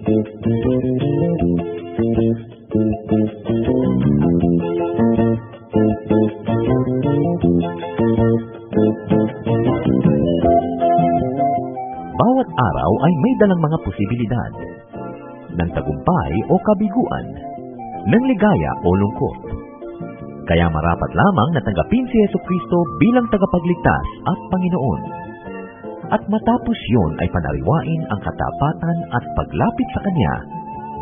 Bawat araw ay may dalang mga posibilidad ng tagumpay o kabiguan, ng ligaya o lungkot. Kaya marapat lamang na tanggapin si Jesucristo bilang tagapagligtas at Panginoon. At matapos yun ay panariwain ang katapatan at paglapit sa Kanya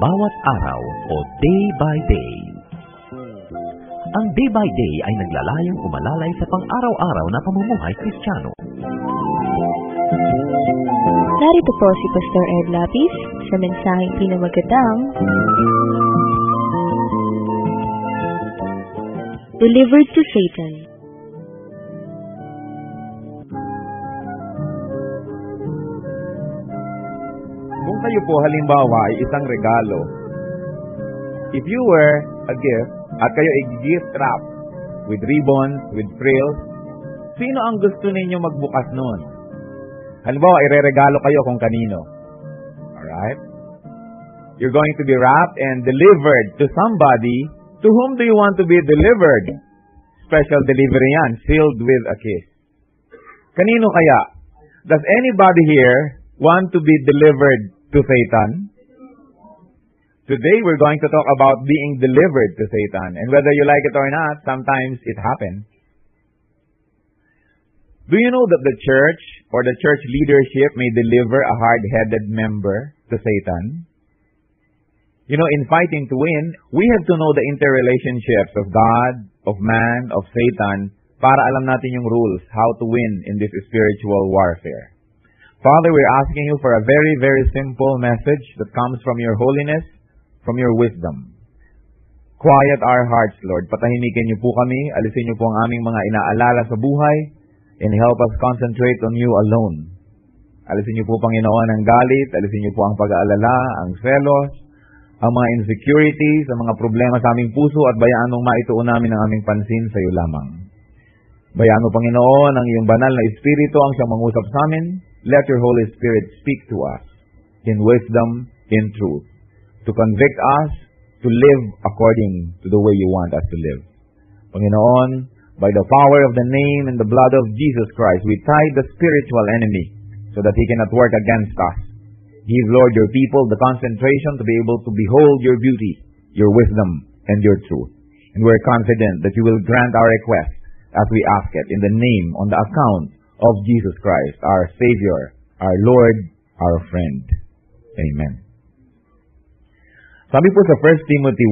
bawat araw o day by day. Ang day by day ay naglalayong umalalay sa pang-araw-araw na pamumuhay Kristiyano. Narito po si Pastor Ed Lapis sa mensaheng pinamagatang Delivered to Satan. Kung kayo po halimbawa ay isang regalo, if you were a gift at kayo ay gift wrap with ribbons, with frills, sino ang gusto ninyo magbukas nun? Halimbawa, ireregalo kayo kung kanino. Alright? You're going to be wrapped and delivered to somebody. To whom do you want to be delivered? Special delivery yan, sealed with a kiss. Kanino kaya? Does anybody here want to be delivered to Satan? Today, we're going to talk about being delivered to Satan. And whether you like it or not, sometimes it happens. Do you know that the church or the church leadership may deliver a hard-headed member to Satan? You know, in fighting to win, we have to know the interrelationships of God, of man, of Satan, para alam natin yung rules, how to win in this spiritual warfare. Father, we're asking you for a very, very simple message that comes from your holiness, from your wisdom. Quiet our hearts, Lord. Patahimikin niyo po kami, alisin niyo po ang aming mga inaalala sa buhay, and help us concentrate on you alone. Alisin niyo po, Panginoon, ang galit, alisin niyo po ang pag-aalala, ang selos, ang mga insecurities, ang mga problema sa aming puso, at bayaan mong maituon namin ang aming pansin sa iyo lamang. Bayaan mo, Panginoon, ang iyong banal na Espiritu ang siyang mangusap sa amin. Let your Holy Spirit speak to us in wisdom, in truth, to convict us to live according to the way you want us to live. Panginoon, by the power of the name and the blood of Jesus Christ, we tie the spiritual enemy so that he cannot work against us. Give, Lord, your people the concentration to be able to behold your beauty, your wisdom, and your truth. And we're confident that you will grant our request as we ask it in the name, on the account of Jesus Christ, our Savior, our Lord, our friend. Amen. Sabi po sa 1 Timothy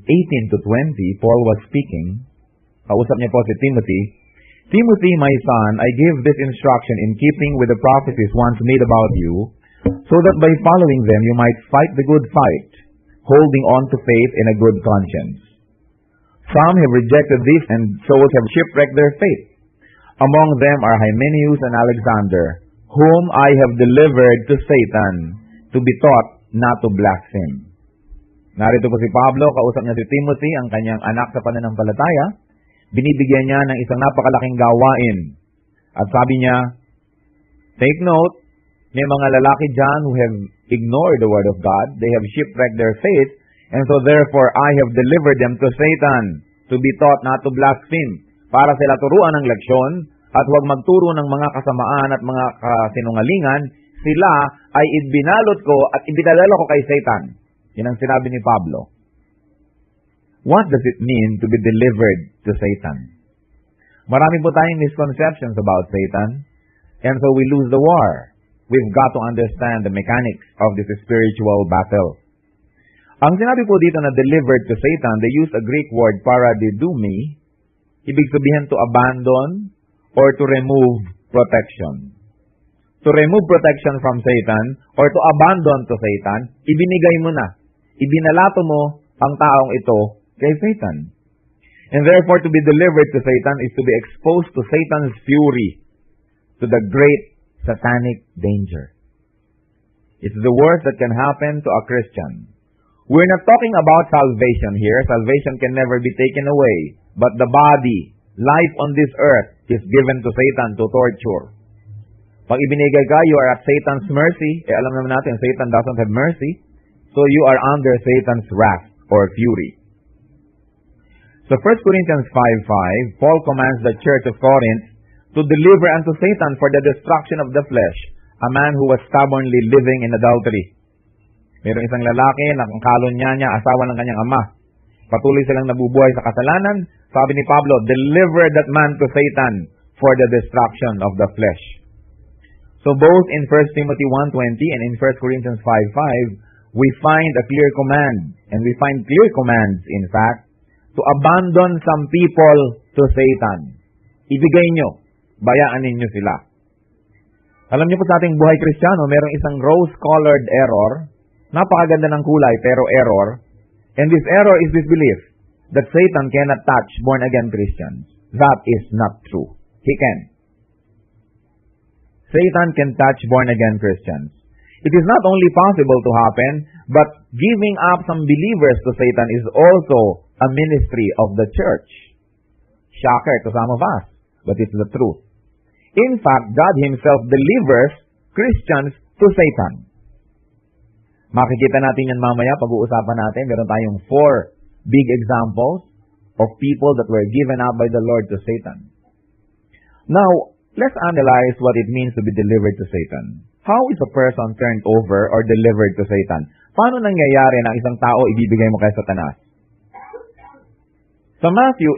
1:18 to 20, Paul was speaking. Kausap niya po si Timothy. Timothy, my son, I give this instruction in keeping with the prophecies once made about you, so that by following them you might fight the good fight, holding on to faith in a good conscience. Some have rejected this, and souls have shipwrecked their faith. Among them are Hymenaeus and Alexander, whom I have delivered to Satan, to be taught not to blaspheme. Narito po si Pablo, kausap niya si Timothy, ang kanyang anak sa pananampalataya. Binibigyan niya ng isang napakalaking gawain. At sabi niya, take note, may mga lalaki dyan who have ignored the word of God. They have shipwrecked their faith. And so therefore, I have delivered them to Satan to be taught not to blaspheme. Para sila turuan ng leksyon at huwag magturo ng mga kasamaan at mga kasinungalingan. Sila ay ibinalot ko at ibinalalo ko kay Satan. Yan ang sinabi ni Pablo. What does it mean to be delivered to Satan? Marami po tayong misconceptions about Satan, and so we lose the war. We've got to understand the mechanics of this spiritual battle. Ang sinabi po dito na delivered to Satan, they use a Greek word paradidumi, ibig sabihin to abandon or to remove protection. To remove protection from Satan or to abandon to Satan, ibinigay mo na. Ibinalato mo ang taong ito kay Satan. And therefore, to be delivered to Satan is to be exposed to Satan's fury, to the great satanic danger. It's the worst that can happen to a Christian. We're not talking about salvation here. Salvation can never be taken away. But the body, life on this earth, is given to Satan to torture. Pag ibinigay ka, you are at Satan's mercy. Alam naman natin, Satan doesn't have mercy. So you are under Satan's wrath or fury. So 1 Corinthians 5:5, Paul commands the church of Corinth to deliver unto Satan for the destruction of the flesh a man who was stubbornly living in adultery. Mayroong isang lalaki na ang kalon niya asawa ng kanyang ama. Patuloy silang nabubuhay sa kasalanan. Sabi ni Pablo, deliver that man to Satan for the destruction of the flesh. So both in 1 Timothy 1:20 and in 1 Corinthians 5:5, we find a clear command, and we find clear commands, in fact, to abandon some people to Satan. Ibigay nyo, bayaan ninyo sila. Alam niyo po sa ating buhay Kristiyano, merong isang rose-colored error, napakaganda ng kulay pero error, and this error is this belief that Satan cannot touch born-again Christians. That is not true. He can. Satan can touch born-again Christians. It is not only possible to happen, but giving up some believers to Satan is also a ministry of the church. Shocker to some of us, but it's the truth. In fact, God Himself delivers Christians to Satan. Makikita natin yan mamaya, pag-uusapan natin. Meron tayong 4 big examples of people that were given up by the Lord to Satan. Now, let's analyze what it means to be delivered to Satan. How is a person turned over or delivered to Satan? Paano nangyayari na isang tao ibibigay mo kay Satanas? Sa Matthew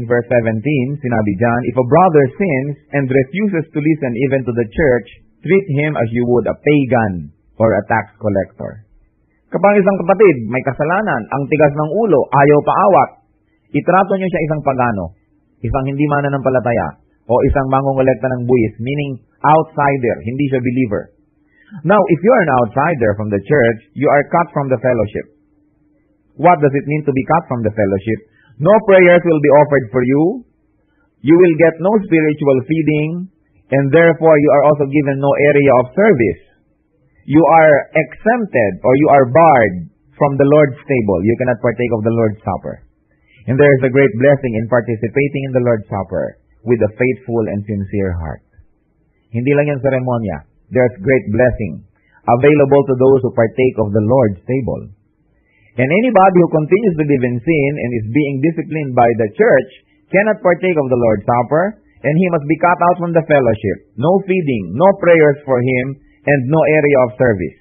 18 verse 17, sinabi diyan, if a brother sins and refuses to listen even to the church, treat him as you would a pagan or a tax collector. Kapag isang kapatid may kasalanan, ang tigas ng ulo, ayaw paawat, itrato niyo siya isang pagano, isang hindi mananampalataya, o isang mangongolekta ng buwis, meaning outsider, hindi siya believer. Now, if you are an outsider from the church, you are cut from the fellowship. What does it mean to be cut from the fellowship? No prayers will be offered for you. You will get no spiritual feeding, and therefore you are also given no area of service. You are exempted or you are barred from the Lord's table. You cannot partake of the Lord's Supper. And there is a great blessing in participating in the Lord's Supper with a faithful and sincere heart. Hindi lang yan seremonya. There's great blessing available to those who partake of the Lord's table. And anybody who continues to live in sin and is being disciplined by the church cannot partake of the Lord's Supper, and he must be cut out from the fellowship. No feeding, no prayers for him, and no area of service.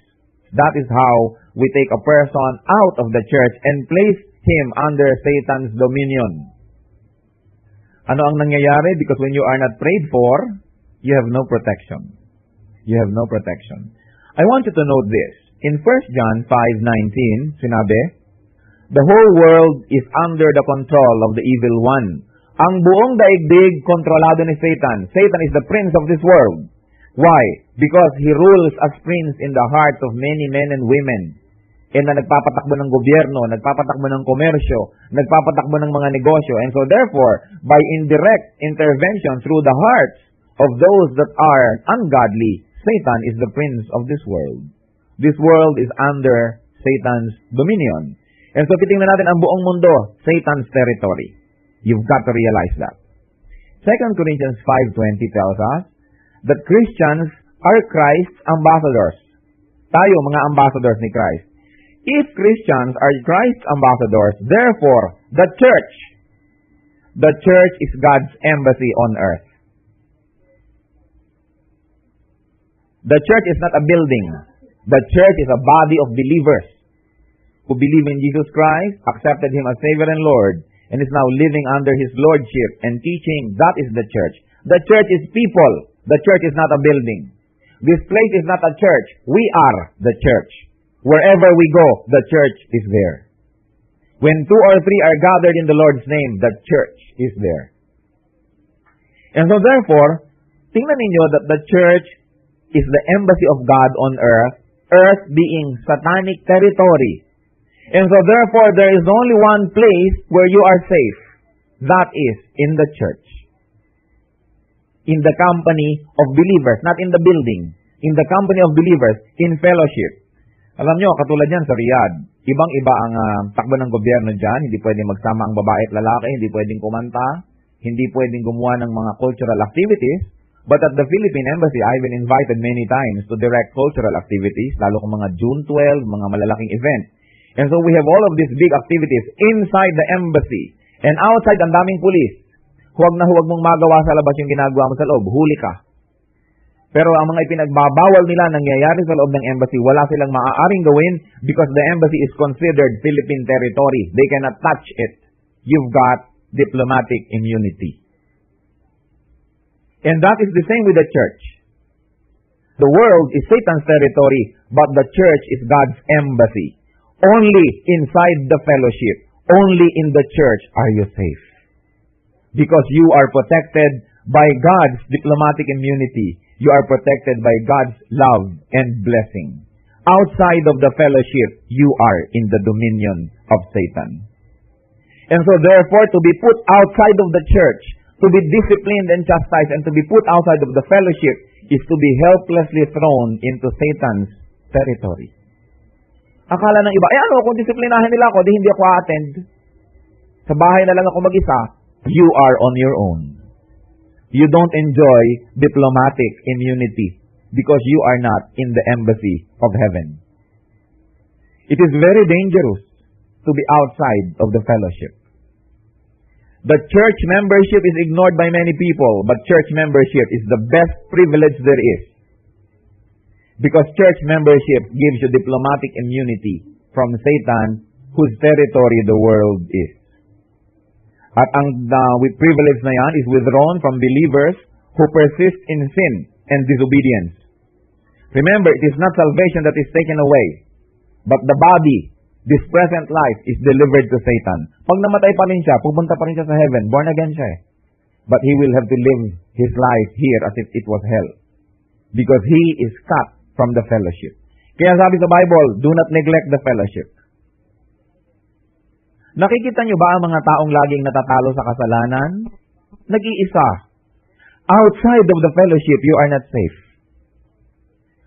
That is how we take a person out of the church and place him under Satan's dominion. Ano ang nangyayari? Because when you are not prayed for, you have no protection. You have no protection. I want you to note this. In 1 John 5:19, sinabi, the whole world is under the control of the evil one. Ang buong daigdig kontrolado ni Satan. Satan is the prince of this world. Why? Because he rules as prince in the hearts of many men and women. And na nagpapatakbo ng gobyerno, nagpapatakbo ng komersyo, nagpapatakbo ng mga negosyo. And so therefore, by indirect intervention through the hearts of those that are ungodly, Satan is the prince of this world. This world is under Satan's dominion. And so titingnan natin ang buong mundo, Satan's territory. You've got to realize that. 2 Corinthians 5:20 tells us that Christians are Christ's ambassadors. Tayo, mga ambassadors ni Christ. If Christians are Christ's ambassadors, therefore, the church is God's embassy on earth. The church is not a building. The church is a body of believers who believe in Jesus Christ, accepted Him as Savior and Lord, and is now living under His Lordship and teaching. That is the church. The church is people. The church is not a building. This place is not a church. We are the church. Wherever we go, the church is there. When 2 or 3 are gathered in the Lord's name, the church is there. And so therefore, tingnan ninyo that the church is the embassy of God on earth, earth being satanic territory. And so therefore, there is only one place where you are safe. That is in the church. In the company of believers, not in the building. In the company of believers, in fellowship. Alam nyo, katulad yan sa Riyadh, ibang-iba ang takbo ng gobyerno dyan. Hindi pwedeng magsama ang babae at lalaki, hindi pwedeng kumanta, hindi pwedeng gumawa ng mga cultural activities. But at the Philippine Embassy, I've been invited many times to direct cultural activities, lalo kung mga June 12, mga malalaking event. And so we have all of these big activities inside the embassy. And outside, ang daming pulis. Huwag na huwag mong magawa sa labas yung ginagawa mo sa loob. Huli ka. Pero ang mga ipinagbabawal nila nangyayari sa loob ng embassy, wala silang maaaring gawin because the embassy is considered Philippine territory. They cannot touch it. You've got diplomatic immunity. And that is the same with the church. The world is Satan's territory, but the church is God's embassy. Only inside the fellowship, only in the church are you safe. Because you are protected by God's diplomatic immunity. You are protected by God's love and blessing. Outside of the fellowship, you are in the dominion of Satan. And so therefore, to be put outside of the church, to be disciplined and chastised, and to be put outside of the fellowship is to be helplessly thrown into Satan's territory. Akala ng iba, ano, kung disiplinahin nila ako, di hindi ako attend. Sa bahay na lang ako mag-isa. You are on your own. You don't enjoy diplomatic immunity because you are not in the embassy of heaven. It is very dangerous to be outside of the fellowship. The church membership is ignored by many people, but church membership is the best privilege there is. Because church membership gives you diplomatic immunity from Satan, whose territory the world is. At ang privilege na yan is withdrawn from believers who persist in sin and disobedience. Remember, it is not salvation that is taken away, but the body, this present life, is delivered to Satan. Pag namatay pa rin siya, pupunta pa rin siya sa heaven, born again siya. But he will have to live his life here as if it was hell. Because he is cut from the fellowship. Kaya sabi sa Bible, do not neglect the fellowship. Nakikita niyo ba ang mga taong laging natatalo sa kasalanan? Nag-iisa. Outside of the fellowship, you are not safe.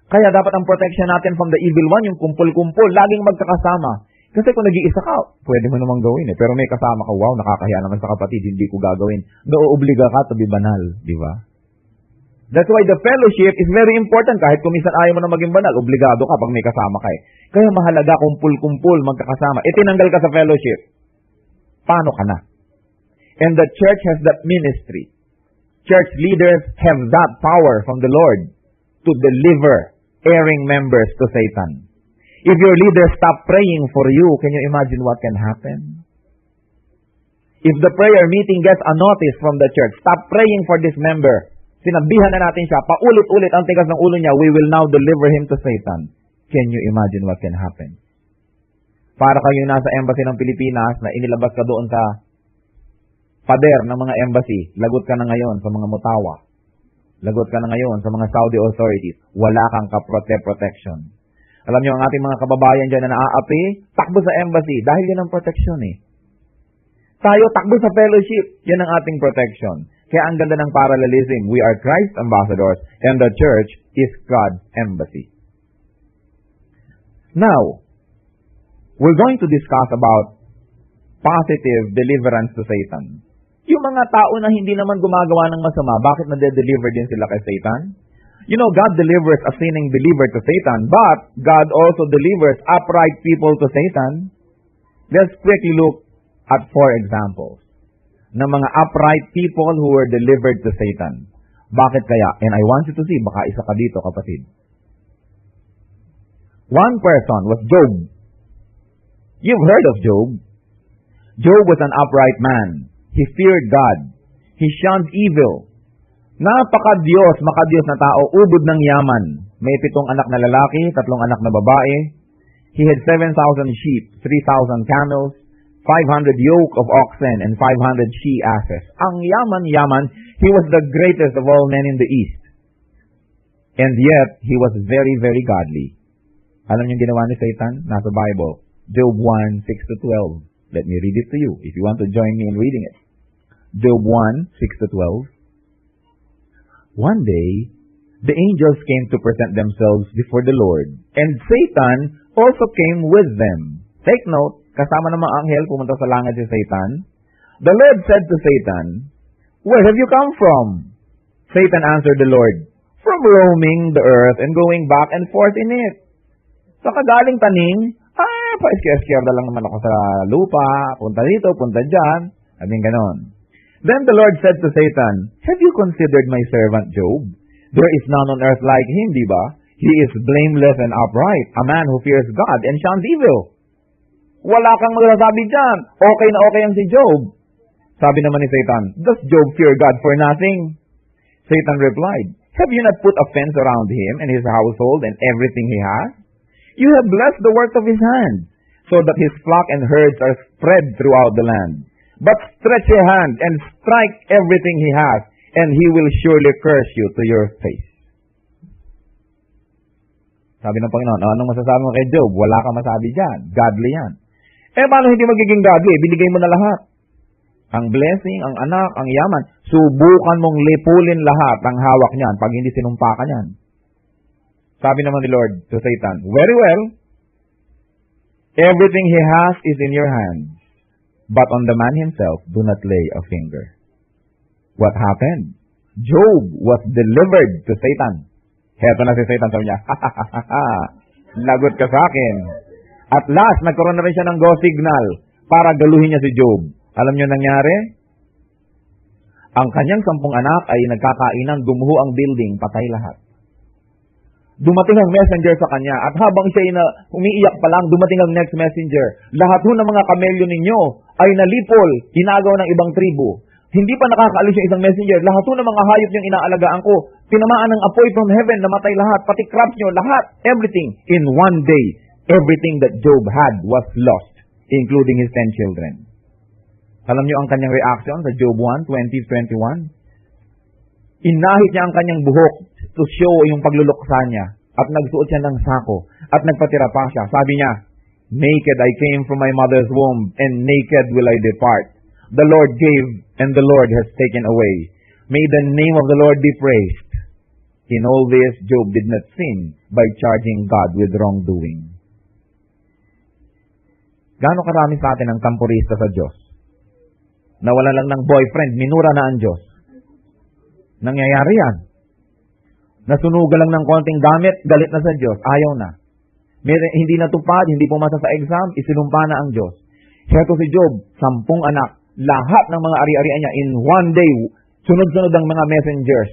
Kaya dapat ang protection natin from the evil one, yung kumpul-kumpul, laging magkakasama. Kasi kung nag-iisa ka, pwede mo namang gawin Pero may kasama ka, wow, nakakahiya naman sa kapatid, hindi ko gagawin. Noobliga ka to be banal, di ba? That's why the fellowship is very important. Kahit kung minsan ayaw mo na maging banal, obligado ka pag may kasama ka Kaya mahalaga kumpul-kumpul, magkakasama. Tinanggal ka sa fellowship. Paano ka na? And the church has that ministry. Church leaders have that power from the Lord to deliver erring members to Satan. If your leaders stop praying for you, can you imagine what can happen? If the prayer meeting gets a notice from the church, stop praying for this member. Sinabihan na natin siya, paulit-ulit ang tigas ng ulo niya, we will now deliver him to Satan. Can you imagine what can happen? Para kayo nasa embassy ng Pilipinas na inilabas ka doon sa pader ng mga embassy, lagot ka na ngayon sa mga mutawa. Lagot ka na ngayon sa mga Saudi authorities. Wala kang protection. Alam niyo, ang ating mga kababayan dyan na naaapi, takbo sa embassy dahil yan ang protection Tayo takbo sa fellowship, yan ang ating protection. Kaya ang ganda ng parallelism, we are Christ ambassadors and the church is God's embassy. Now, we're going to discuss about positive deliverance to Satan. Yung mga tao na hindi naman gumagawa ng masama, bakit nade-deliver din sila kay Satan? You know, God delivers a sinning believer to Satan, but God also delivers upright people to Satan. Let's quickly look at 4 examples ng mga upright people who were delivered to Satan. Bakit kaya? And I want you to see, baka isa ka dito, kapatid. One person was Job. You've heard of Job. Job was an upright man. He feared God. He shunned evil. Napaka-Diyos, maka-Diyos na tao, ubod ng yaman. May 7 anak na lalaki, 3 anak na babae. He had 7,000 sheep, 3,000 camels, 500 yoke of oxen, and 500 she-asses. Ang yaman, he was the greatest of all men in the East. And yet, he was very, very godly. Alam niyo ginawa ni Satan? Nasa Bible. Job 1, 6-12. Let me read it to you if you want to join me in reading it. Job 1, 6-12. One day, the angels came to present themselves before the Lord, and Satan also came with them. Take note, kasama ng mga anghel, pumunta sa langit si Satan. The Lord said to Satan, "Where have you come from?" Satan answered the Lord, "From roaming the earth and going back and forth in it." Sa kagaling taning, pa-esker na lang naman ako sa lupa, punta dito, punta dyan, sabing ganon. Then the Lord said to Satan, "Have you considered my servant Job? There is none on earth like him, di ba? He is blameless and upright, a man who fears God and shuns evil." Wala kang magsasabi dyan. Okay na okay ang si Job. Sabi naman ni Satan, "Does Job fear God for nothing?" Satan replied, "Have you not put a fence around him and his household and everything he has? You have blessed the work of his hands, so that his flock and herds are spread throughout the land. But stretch your hand and strike everything he has, and he will surely curse you to your face." Sabi ng Panginoon, anong masasabi mo kay Job? Wala kang masabi dyan. Godly yan. Paano hindi magiging godly? Binigay mo na lahat. Ang blessing, ang anak, ang yaman. Subukan mong lipulin lahat ang hawak niyan pag hindi sinumpa ka niyan. Sabi naman ni Lord to Satan, "Very well. Everything he has is in your hands. But on the man himself, do not lay a finger." What happened? Job was delivered to Satan. Heto na si Satan, sabi niya, lagot ka sa akin. At last, nagkaroon na rin siya ng go signal para galuhin niya si Job. Alam niyo nangyari? Ang kanyang 10 anak ay nagkakainan, gumuho ang building, patay lahat. Dumating ang messenger sa kanya, at habang siya umiiyak pa lang, dumating ang next messenger. Lahat ho ng mga kamelyo ninyo ay nalipol, inagaw ng ibang tribu. Hindi pa nakakaalis yung isang messenger. Lahat ho ng mga hayop niyong inaalagaan ko, tinamaan ng apoy from heaven, namatay lahat, pati crops niyo, lahat, everything. In one day, everything that Job had was lost, including his 10 children. Alam niyo ang kanyang reaction sa Job 1:20-21? Inahit niya ang kanyang buhok to show yung pagluluksa niya, at nagsuot siya ng sako, at nagpatira pa siya. Sabi niya, "Naked I came from my mother's womb, and naked will I depart. The Lord gave, and the Lord has taken away. May the name of the Lord be praised." In all this, Job did not sin by charging God with wrongdoing. Gaano karami sa atin ang tampurista sa Diyos? Nawala lang ng boyfriend, minura na ang Diyos. Nangyayari yan. Nasunugan lang ng konting gamit, galit na sa Diyos, ayaw na. Hindi natupad, hindi pumasa sa exam, isinumpa na ang Diyos. Heto si Job, 10 anak, lahat ng mga ari-arian niya in one day, sunod-sunod ang mga messengers.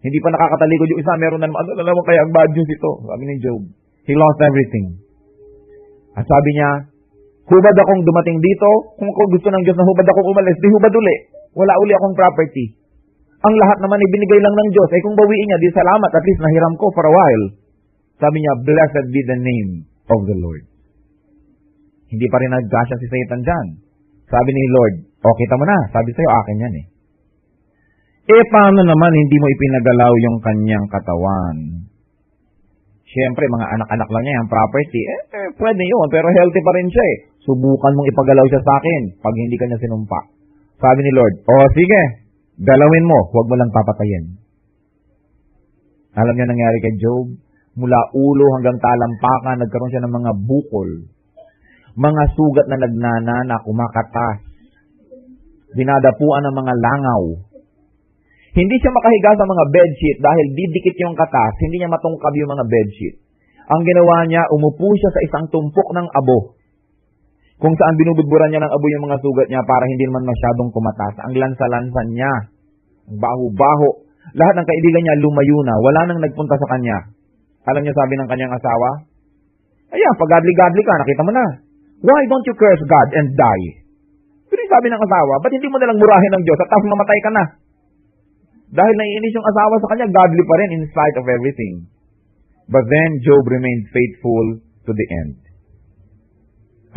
Hindi pa nakakatalikod yung isa, meron na naman, alam mo kaya ang bad news ito, sabi ni Job. He lost everything. At sabi niya, hubad akong dumating dito, kung gusto ng Diyos na hubad akong umalis, di hubad uli. Wala uli akong property. Ang lahat naman ibinigay lang ng Diyos, ay kung bawiin niya, di salamat, at least nahiram ko for a while. Sabi niya, blessed be the name of the Lord. Hindi pa rin nagkasya si Satan dyan. Sabi ni Lord, kita mo na, sabi sa'yo, akin yan eh. Paano naman hindi mo ipinagalaw yung kanyang katawan? Siyempre, mga anak-anak lang niya, yung property, pwede yun, pero healthy pa rin siya eh. Subukan mong ipagalaw siya sa akin pag hindi ka niya sinumpa. Sabi ni Lord, sige, galawin mo, huwag mo lang papatayin. Alam niyo nangyari kay Job? Mula ulo hanggang talampakan, nagkaroon siya ng mga bukol. Mga sugat na nagnana na kumakatas. Dinadapuan ng mga langaw. Hindi siya makahiga sa mga bedsheet dahil didikit yung katas, hindi niya matungkab yung mga bedsheet. Ang ginawa niya, umupo siya sa isang tumpok ng abo. Kung saan binubudburan niya ng abo yung mga sugat niya para hindi naman masyadong kumatas. Ang lansa-lansan niya, ang baho-baho. Lahat ng kaibigan niya lumayo na, wala nang nagpunta sa kanya. Alam niyo sabi ng kanyang asawa? Ayan, pag godly-godly ka, nakita mo na. Why don't you curse God and die? Pero sabi ng asawa, ba't hindi mo nalang murahin ng Diyos at tapos mamatay ka na? Dahil naiinis yung asawa sa kanya, godly pa rin in spite of everything. But then, Job remained faithful to the end.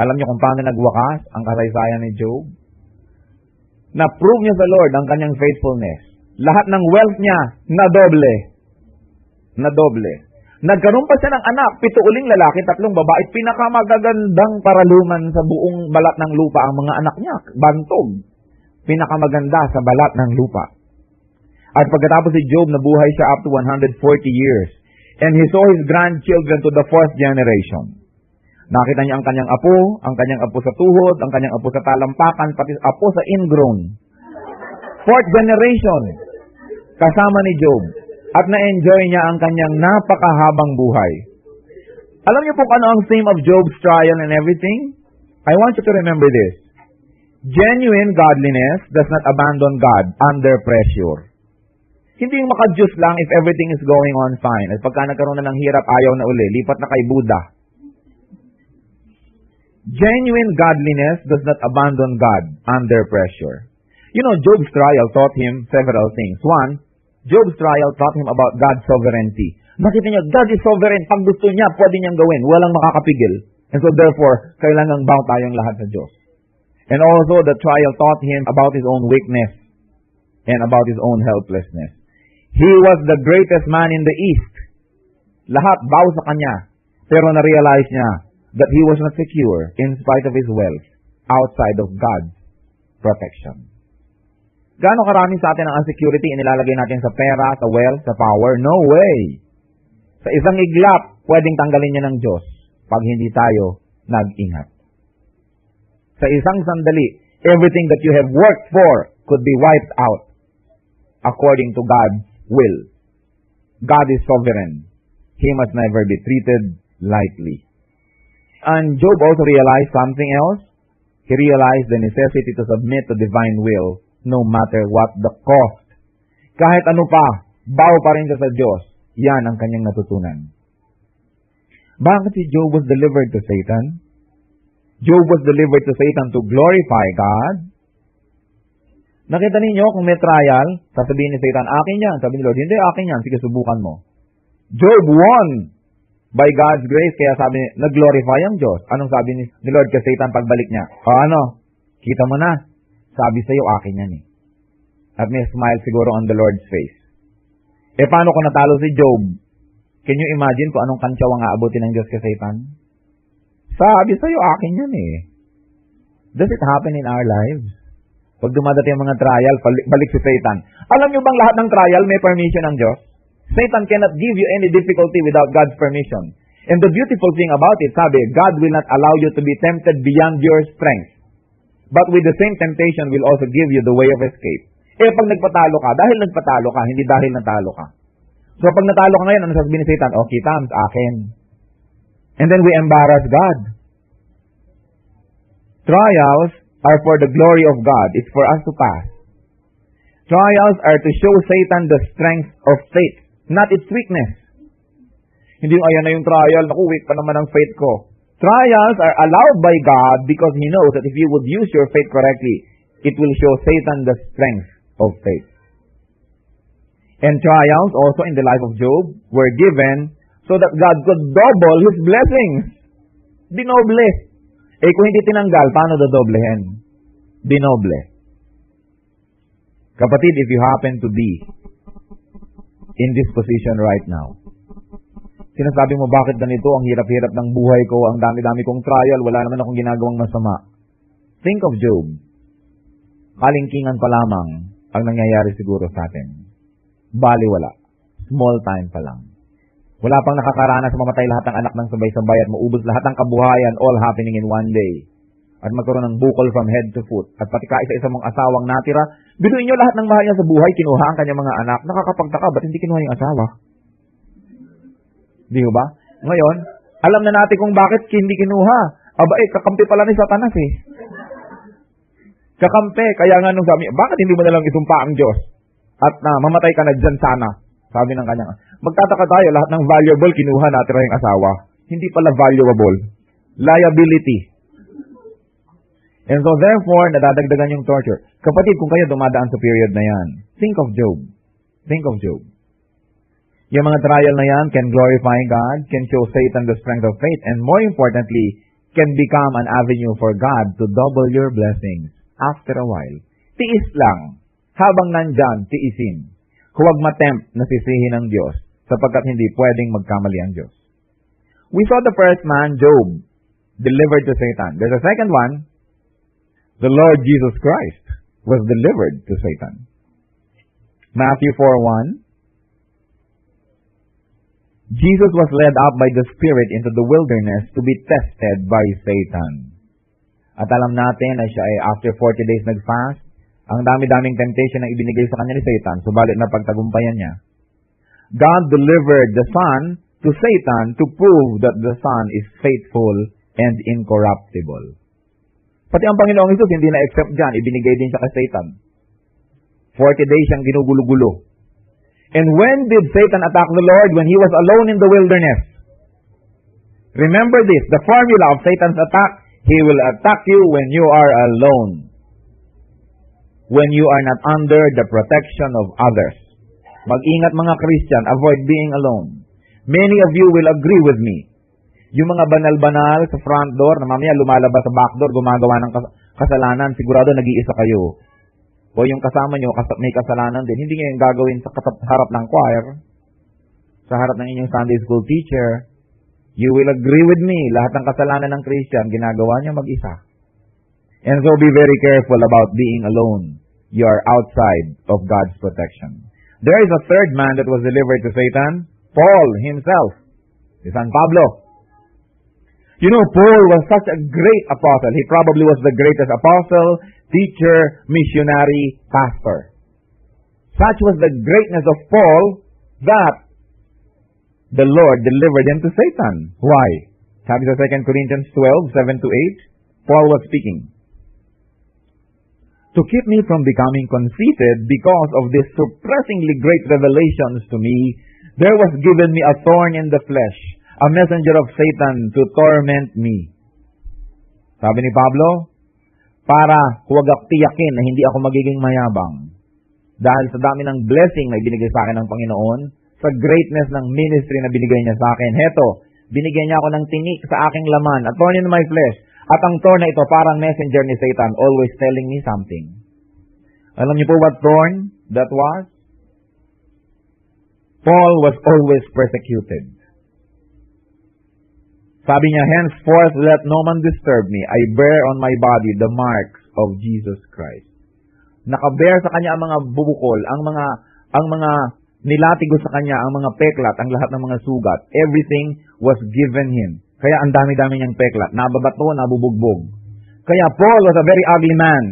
Alam niyo kung paano nagwakas ang kasaysayan ni Job? Na-prove niya sa Lord ang kanyang faithfulness. Lahat ng wealth niya, nadoble. Nadoble. Nagkaroon pa siya ng anak, 7 uling lalaki, 3 babae. Pinakamagagandang paraluman sa buong balat ng lupa ang mga anak niya. Bantog. Pinakamaganda sa balat ng lupa. At pagkatapos si Job, nabuhay siya up to 140 years. And he saw his grandchildren to the 4th generation. Nakita niya ang kanyang apo sa tuhod, ang kanyang apo sa talampakan, pati apo sa ingrown. 4th generation. kasama ni Job, at na-enjoy niya ang kanyang napakahabang buhay. Alam niyo po ano ang theme of Job's trial and everything? I want you to remember this. Genuine godliness does not abandon God under pressure. Hindi yung maka-Diyos lang if everything is going on fine. At pagka nagkaroon na ng hirap, ayaw na uli, lipat na kay Buddha. Genuine godliness does not abandon God under pressure. You know, Job's trial taught him several things. One, Job's trial taught him about God's sovereignty. Nakita niya, God is sovereign. Pag gusto niya, pwede niyang gawin. Walang makakapigil. And so therefore, kailangang bow tayong lahat sa Diyos. And also, the trial taught him about his own weakness and about his own helplessness. He was the greatest man in the East. Lahat bow sa kanya. Pero na-realize niya that he was not secure in spite of his wealth outside of God's protection. Gaano karami sa atin ang insecurity inilalagay natin sa pera, sa wealth, sa power? No way! Sa isang iglap, pwedeng tanggalin niya ng Diyos pag hindi tayo nag-ingat. Sa isang sandali, everything that you have worked for could be wiped out according to God's will. God is sovereign. He must never be treated lightly. And Job also realized something else. He realized the necessity to submit to divine will no matter what the cost. Kahit ano pa, bow pa rin siya sa Diyos. Yan ang kanyang natutunan. Bakit si Job was delivered to Satan? Job was delivered to Satan to glorify God. Nakita ninyo kung may trial, sasabihin ni Satan, akin yan. Sabi ni Lord, hindi, akin yan. Sige, subukan mo. Job won by God's grace. Kaya sabi niya, nag-glorify ang Diyos. Anong sabi ni Lord kay Satan pagbalik niya? Ano? Kita mo na. Sabi sa'yo, akin yan eh. At may smile siguro on the Lord's face. Paano kung natalo si Job? Can you imagine kung anong kantsaw ang aabutin ng Diyos kay Satan? Sabi sa'yo, akin yan eh. Does it happen in our lives? Pag dumadating ang mga trial, balik si Satan. Alam niyo bang lahat ng trial may permission ng Diyos? Satan cannot give you any difficulty without God's permission. And the beautiful thing about it, sabi, God will not allow you to be tempted beyond your strength. But with the same temptation will also give you the way of escape. Pag nagpatalo ka, dahil nagpatalo ka, hindi dahil natalo ka. So pag natalo ka ngayon, ano sasabihin ni Satan? Okay, tams, akin. And then we embarrass God. Trials are for the glory of God. It's for us to pass. Trials are to show Satan the strength of faith, not its weakness. Hindi yung ayan na yung trial, naku, weak pa naman ang faith ko. Trials are allowed by God because He knows that if you would use your faith correctly, it will show Satan the strength of faith. And trials also in the life of Job were given so that God could double His blessings. Dinoble. Kung hindi tinanggal, paano dodoblehin? Dinoble. Kapatid, if you happen to be in this position right now, sinasabi mo, bakit ganito? Ang hirap-hirap ng buhay ko, ang dami-dami kong trial, wala naman akong ginagawang masama. Think of Job. Kalingkingan pa lamang ang nangyayari siguro sa atin. Baliwala. Small time pa lang. Wala pang nakakaranas mamatay lahat ng anak ng sabay-sabay at maubos lahat ng kabuhayan, all happening in one day. At magkaroon ng bukol from head to foot. At pati kaisa-isa mong asawang natira, binuin nyo lahat ng mahal niya sa buhay, kinuha ang kanyang mga anak. Nakakapagtaka, ba't hindi kinuha yung asawa? Di ba? Ngayon, alam na natin kung bakit hindi kinuha. Kakampi pala ni Satanas eh. Kakampi. Kaya nga nung sabi, bakit hindi mo nalang isumpa ang Diyos? At mamatay ka na dyan sana. Sabi ng kanyang, magtataka tayo, lahat ng valuable, kinuha natin yung asawa. Hindi pala valuable. Liability. And so therefore, nadadagdagan yung torture. Kapatid, kung kayo dumadaan sa period na yan, think of Job. Think of Job. Yung mga trial na yan can glorify God, can show Satan the strength of faith, and more importantly, can become an avenue for God to double your blessings after a while. Tiis lang. Habang nandyan, tiisin. Huwag matempt na sisihin ng Diyos sapagkat hindi pwedeng magkamali ang Diyos. We saw the first man, Job, delivered to Satan. There's a second one. The Lord Jesus Christ was delivered to Satan. Matthew 4:1. Jesus was led up by the Spirit into the wilderness to be tested by Satan. At alam natin na siya ay after 40 days nag-fast, Ang dami-daming temptation na ibinigay sa kanya ni Satan, subalit na pagtagumpayan niya. God delivered the Son to Satan to prove that the Son is faithful and incorruptible. Pati ang Panginoong Hesus hindi na-accept dyan, ibinigay din siya kay Satan. 40 days siyang ginugulo-gulo. And when did Satan attack the Lord? When he was alone in the wilderness. Remember this, the formula of Satan's attack, he will attack you when you are alone. When you are not under the protection of others. Mag-ingat mga Christian, avoid being alone. Many of you will agree with me. Yung mga banal-banal sa front door, na mamaya lumalabas sa back door, gumagawa ng kasalanan, sigurado nag-iisa kayo. O yung kasama nyo, may kasalanan din, hindi nyo yung gagawin sa harap ng choir, sa harap ng inyong Sunday school teacher. You will agree with me, lahat ng kasalanan ng Christian, ginagawa niya mag-isa. And so be very careful about being alone. You are outside of God's protection. There is a third man that was delivered to Satan, Paul himself, si San Pablo. You know, Paul was such a great apostle. He probably was the greatest apostle, teacher, missionary, pastor. Such was the greatness of Paul that the Lord delivered him to Satan. Why? Sabi sa 2 Corinthians 12:7-8, Paul was speaking. To keep me from becoming conceited because of these surprisingly great revelations to me, there was given me a thorn in the flesh, a messenger of Satan to torment me. Sabi ni Pablo, para huwag tiyakin na hindi ako magiging mayabang. Dahil sa dami ng blessing na ibinigay sa akin ng Panginoon, sa greatness ng ministry na binigay niya sa akin, heto, binigyan niya ako ng tinik sa aking laman, a thorn in my flesh. At ang thorn na ito parang messenger ni Satan, always telling me something. Alam niyo po what thorn that was? Paul was always persecuted. Sabi niya, henceforth let no man disturb me. I bear on my body the marks of Jesus Christ. Nakabear sa kanya ang mga bubukol, ang mga nilatigo sa kanya, ang mga peklat, ang lahat ng mga sugat. Everything was given him. Kaya ang dami-dami niyang peklat. Nababato, nabubugbog. Kaya Paul was a very ugly man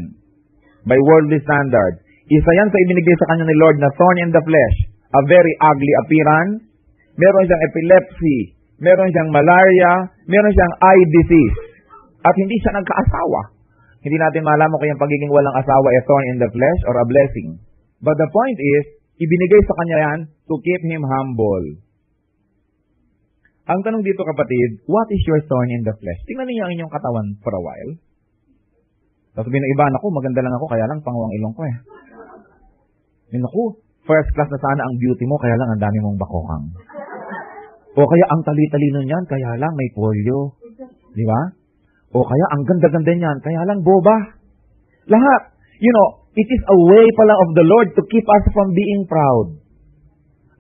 by worldly standards. Isa yan sa ibinigay sa kanya ni Lord na thorn in the flesh. A very ugly appearance. Meron siyang epilepsy. Meron siyang malaria. Meron siyang eye disease. At hindi siya nagkaasawa. Hindi natin malaman kung yung pagiging walang asawa ay thorn in the flesh or a blessing. But the point is, ibinigay sa kanya yan to keep him humble. Ang tanong dito kapatid, what is your thorn in the flesh? Tingnan niyo ang inyong katawan for a while. Tapos sabihin ng iba, naku, maganda lang ako, kaya lang panguwang ilong ko eh. Naku, first class na sana ang beauty mo, kaya lang ang dami mong bakokang. O kaya ang tali-talino niyan, kaya lang may polio. Di ba? O kaya ang ganda-ganda niyan, kaya lang boba. Lahat. You know, it is a way pala of the Lord to keep us from being proud.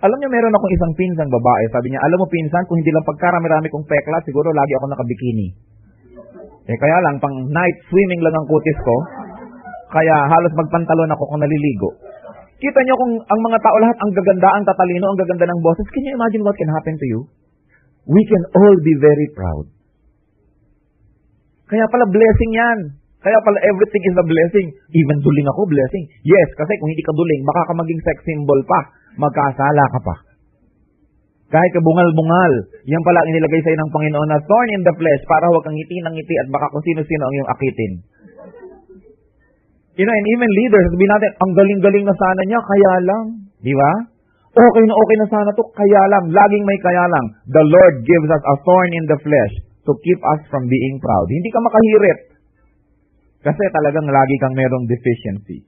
Alam niyo, meron akong isang pinsang babae. Sabi niya, alam mo pinsan, kung hindi lang pagkarami-rami kong peklat, siguro lagi ako nakabikini. Kaya lang, pang night swimming lang ang kutis ko. Kaya halos magpantalon ako kung naliligo. Kita niyo kung ang mga tao lahat, ang gaganda, ang tatalino, ang gaganda ng boses. Can you imagine what can happen to you? We can all be very proud. Kaya pala blessing yan. Kaya pala everything is a blessing. Even duling ako, blessing. Yes, kasi kung hindi ka duling, baka ka maging sex symbol pa. Magkasala ka pa. Kahit ka bungal-bungal, yan pala ang inilagay sa'yo ng Panginoon na thorn in the flesh para huwag kang ngiti ng ngiti at baka kung sino-sino ang iyong akitin. You know, and even leaders, sabihin natin, ang galing-galing na sana niya, kaya lang. Di ba? Okay na sana to, kaya lang. Laging may kaya lang. The Lord gives us a thorn in the flesh to keep us from being proud. Hindi ka makahirit. Kasi talagang lagi kang merong deficiency.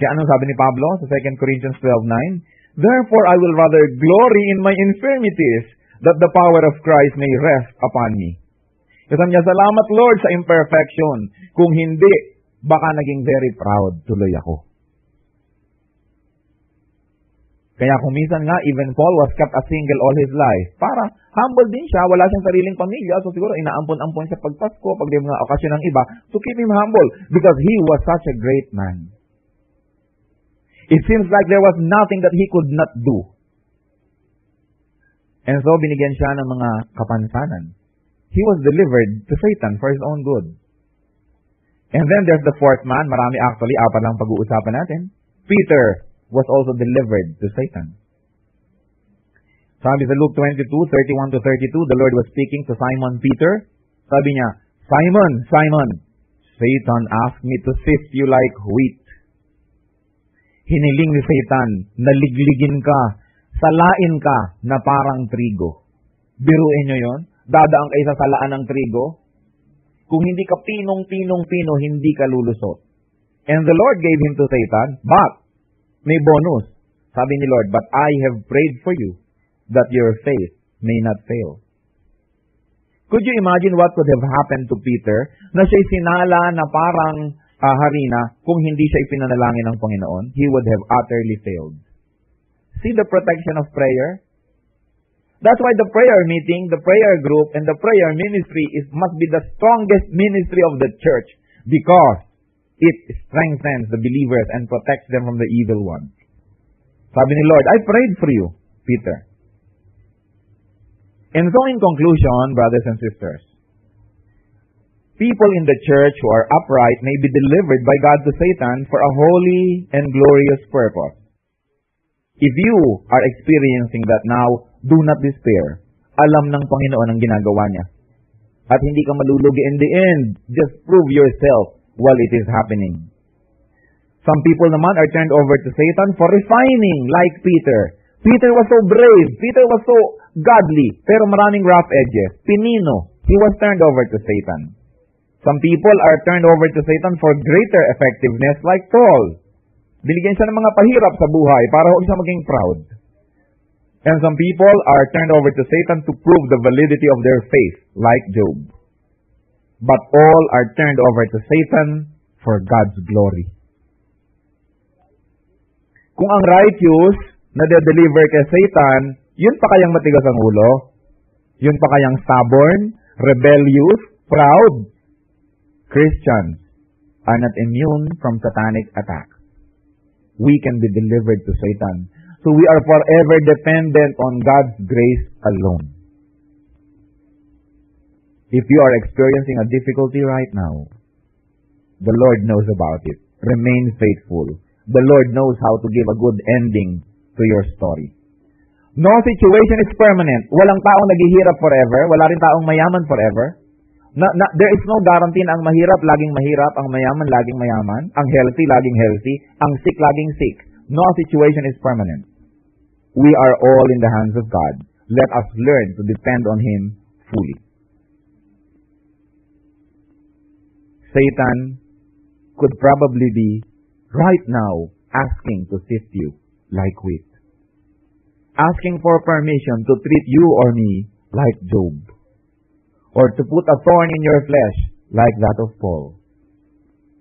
Kaya anong sabi ni Pablo sa 2 Corinthians 12:9? Therefore, I will rather glory in my infirmities, that the power of Christ may rest upon me. Kasi niya, salamat Lord sa imperfection. Kung hindi, baka naging very proud tuloy ako. Kaya kung minsan nga, even Paul was kept a single all his life. Para humble din siya, wala siyang sariling pamilya. So siguro inaampon-ampon siya pagpasko, pag di mga okasyon ng iba, to keep him humble. Because he was such a great man. It seems like there was nothing that he could not do. And so, binigyan siya ng mga kapansanan. He was delivered to Satan for his own good. And then there's the fourth man. Marami actually, apat lang pag-uusapan natin. Peter was also delivered to Satan. Sabi sa Luke 22:31-32, the Lord was speaking to Simon Peter. Sabi niya, Simon, Simon, Satan asked me to sift you like wheat. Hiniling ni Satan, naligligin ka, salain ka na parang trigo. Biruin nyo yon? Dadaan kayo sa salaan ng trigo? Kung hindi ka pinong-pino, hindi ka lulusot. And the Lord gave him to Satan, but may bonus. Sabi ni Lord, but I have prayed for you, that your faith may not fail. Could you imagine what could have happened to Peter na siya'y sinala na parang harina kung hindi siya ipinanalangin ng Panginoon? He would have utterly failed. See the protection of prayer? That's why the prayer meeting, the prayer group, and the prayer ministry must be the strongest ministry of the church because it strengthens the believers and protects them from the evil one. Sabi ni Lord, I prayed for you, Peter. And so in conclusion, brothers and sisters, people in the church who are upright may be delivered by God to Satan for a holy and glorious purpose. If you are experiencing that now, do not despair. Alam ng Panginoon ang ginagawa niya. At hindi ka malulugi in the end. Just prove yourself while it is happening. Some people naman are turned over to Satan for refining, like Peter. Peter was so brave. Peter was so godly. Pero maraming rough edges. Pinino. He was turned over to Satan. Some people are turned over to Satan for greater effectiveness, like Paul. Binigyan siya ng mga pahirap sa buhay para huwag siya maging proud. And some people are turned over to Satan to prove the validity of their faith, like Job. But all are turned over to Satan for God's glory. Kung ang righteous na de-deliver kay Satan, yun pa kayang matigas ang ulo? Yun pa kayang stubborn, rebellious, proud? Christians are not immune from satanic attack. We can be delivered to Satan. So we are forever dependent on God's grace alone. If you are experiencing a difficulty right now, the Lord knows about it. Remain faithful. The Lord knows how to give a good ending to your story. No situation is permanent. Walang taong naghihirap forever. Wala rin taong mayaman forever. There is no guarantee na ang mahirap laging mahirap, ang mayaman laging mayaman, ang healthy laging healthy, ang sick laging sick. No situation is permanent. We are all in the hands of God. Let us learn to depend on Him fully. Satan could probably be right now asking to sift you like wheat. Asking for permission to treat you or me like Job. Or to put a thorn in your flesh like that of Paul.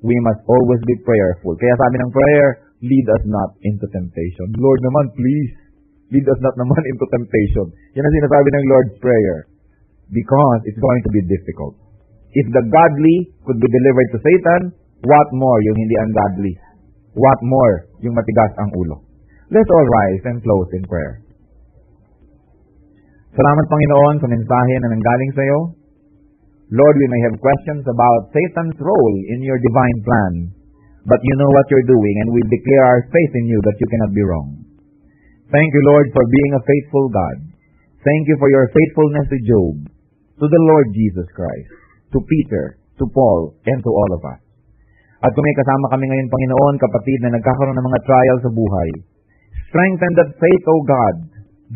We must always be prayerful. Kaya sabi ng prayer, lead us not into temptation. Lord naman, please, lead us not naman into temptation. Yan ang sinasabi ng Lord's Prayer. Because it's going to be difficult. If the godly could be delivered to Satan, what more yung hindi ungodly? What more yung matigas ang ulo? Let's all rise and close in prayer. Salamat Panginoon sa mensahe na nanggaling sa iyo. Lord, we may have questions about Satan's role in your divine plan, but you know what you're doing, and we declare our faith in you that you cannot be wrong. Thank you, Lord, for being a faithful God. Thank you for your faithfulness to Job, to the Lord Jesus Christ, to Peter, to Paul, and to all of us. At kung may kasama kami ngayon, Panginoon, kapatid na nagkakaroon ng mga trials sa buhay, strengthen that faith, O God.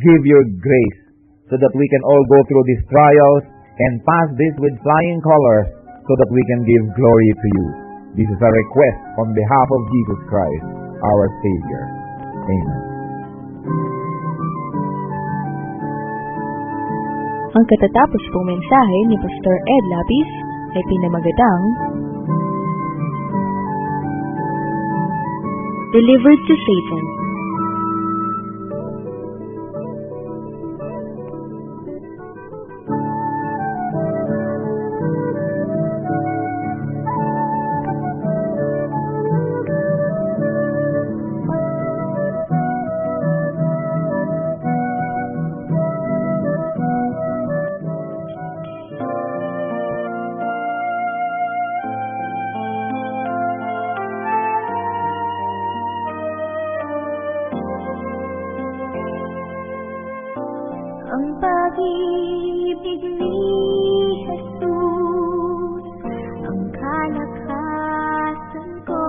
Give your grace so that we can all go through these trials and pass this with flying colors so that we can give glory to you. This is a request on behalf of Jesus Christ, our Savior. Amen. Ang katatapos pong mensahe ni Pastor Ed Lapis ay pinamagatang Delivered to Satan. pag-ibig ni Jesus ang kalakasan ko.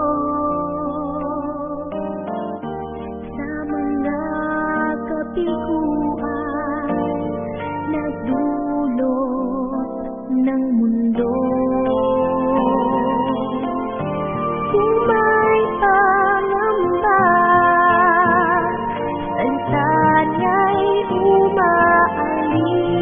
Sa mga kabiguan na dulot ng mundo, kung may pangamba, salita niya'y umaalis.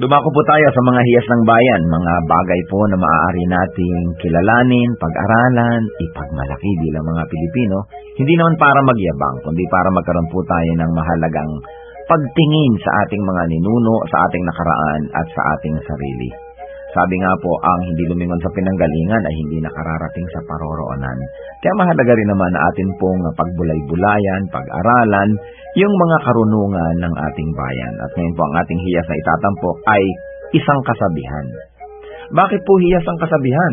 Dumako po tayo sa mga hiyas ng bayan, mga bagay po na maaari nating kilalanin, pag-aralan, ipagmalaki bilang mga Pilipino, hindi naman para magyabang, kundi para magkaroon po tayo ng mahalagang pagtingin sa ating mga ninuno, sa ating nakaraan at sa ating sarili. Sabi nga po, ang hindi lumingon sa pinanggalingan ay hindi nakararating sa paroroonan. Kaya mahalaga rin naman na atin pong pagbulay-bulayan, pag-aralan, yung mga karunungan ng ating bayan. At ngayon po ang ating hiyas na itatampok ay isang kasabihan. Bakit po hiyas ang kasabihan?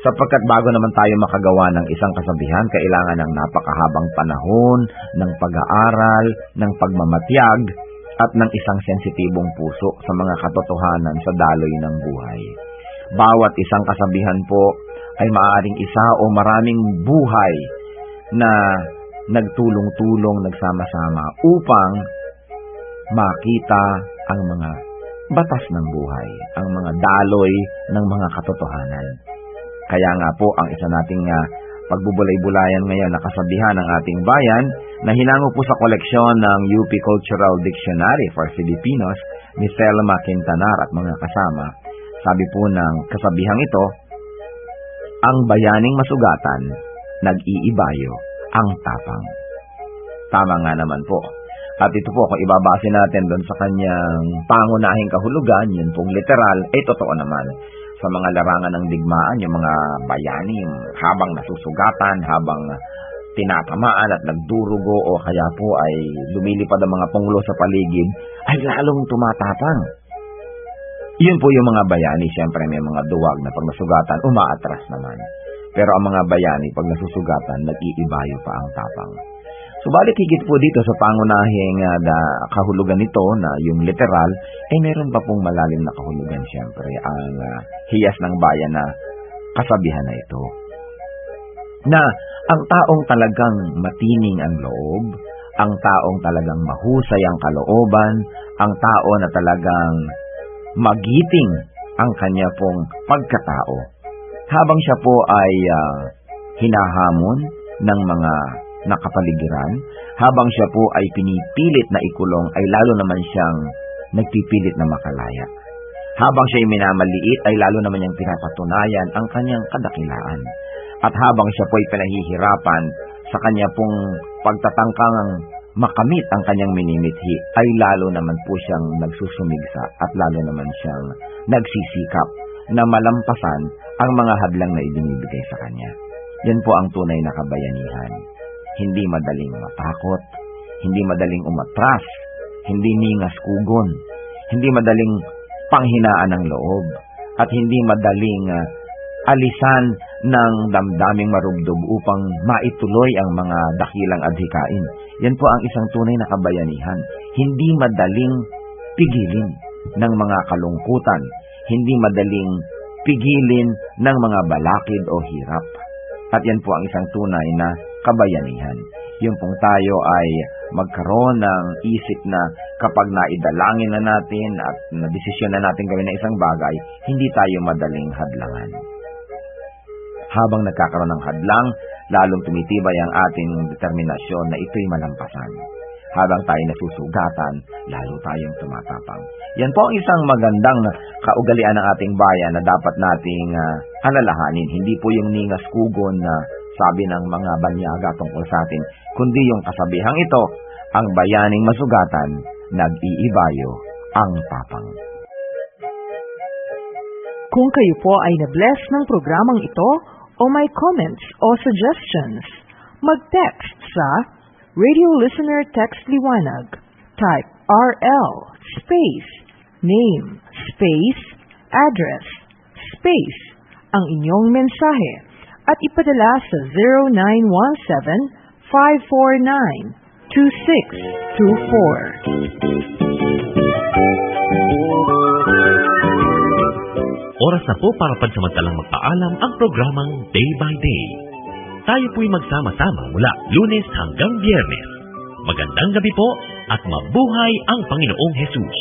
Sapagkat bago naman tayo makagawa ng isang kasabihan, kailangan ng napakahabang panahon, ng pag-aaral, ng pagmamatyag, at ng isang sensitibong puso sa mga katotohanan sa daloy ng buhay. Bawat isang kasabihan po ay maaaring isa o maraming buhay na nagtulong-tulong, nagsama-sama upang makita ang mga batas ng buhay, ang mga daloy ng mga katotohanan. Kaya nga po, ang isa nating pagbubulay-bulayan ngayon na kasabihan ng ating bayan na hinango po sa koleksyon ng UP Cultural Dictionary for Filipinos ni Selma Quintanar at mga kasama. Sabi po ng kasabihang ito, ang bayaning masugatan, nag-iibayo ang tapang. Tama nga naman po. At ito po, kung ibabase natin doon sa kanyang pangunahing kahulugan, yun pong literal, totoo naman. Sa mga larangan ng digmaan, yung mga bayani, habang nasusugatan, habang tinatamaan at nagdurugo o kaya po ay lumilipad ang mga punglo sa paligid, ay lalong tumatapang. Yun po yung mga bayani, siyempre may mga duwag na pag nasugatan, umaatras naman. Pero ang mga bayani, pag nasusugatan, nag-iibayo pa ang tapang. Subalit higit po dito sa pangunahing kahulugan nito na yung literal, meron pa pong malalim na kahulugan siyempre ang hiyas ng bayan na kasabihan na ito. Na ang taong talagang matining ang loob, ang taong talagang mahusay ang kalooban, ang tao na talagang magiting ang kanya pong pagkatao, habang siya po ay hinahamon ng mga nakapaligiran, habang siya po ay pinipilit na ikulong, ay lalo naman siyang nagpipilit na makalaya. Habang siya ay minamaliit, ay lalo naman niyang pinapatunayan ang kanyang kadakilaan. At habang siya po ay pinahihirapan sa kanya pong pagtatangkang makamit ang kanyang minimithi, ay lalo naman po siyang nagsusumigsa at lalo naman siyang nagsisikap na malampasan ang mga hadlang na ibinibigay sa kanya. Yan po ang tunay na kabayanihan. Hindi madaling matakot, hindi madaling umatras, hindi ningas kugon, hindi madaling panghinaan ng loob, at hindi madaling alisan ng damdaming marubdob upang maituloy ang mga dakilang adhikain. Yan po ang isang tunay na kabayanihan. Hindi madaling pigilin ng mga kalungkutan, hindi madaling pigilin ng mga balakid o hirap. At yan po ang isang tunay na kabayanihan. Yung pong tayo ay magkaroon ng isip na kapag naidalangin na natin at nadesisyon na natin gawin ng isang bagay, hindi tayo madaling hadlangan. Habang nagkakaroon ng hadlang, lalong tumitibay ang ating determinasyon na ito'y malampasan. Habang tayo nasusugatan, lalo tayong tumatapang. Yan po ang isang magandang kaugalian ng ating bayan na dapat nating alalahanin. Hindi po yung ningas kugon na sabi ng mga banyaga tungkol sa atin, kundi yung kasabihang ito, ang bayaning masugatan, nag-iibayo ang tapang. Kung kayo po ay na-bless ng programang ito o may comments o suggestions, mag-text sa Radio Listener Text Liwanag. Type RL space name space address space ang inyong mensahe at ipadala sa 0917-549-2624. Oras na po para pansamantalang magpaalam ang programang Day by Day. Tayo po'y magsama-sama mula Lunes hanggang Biyernes. Magandang gabi po at mabuhay ang Panginoong Hesus.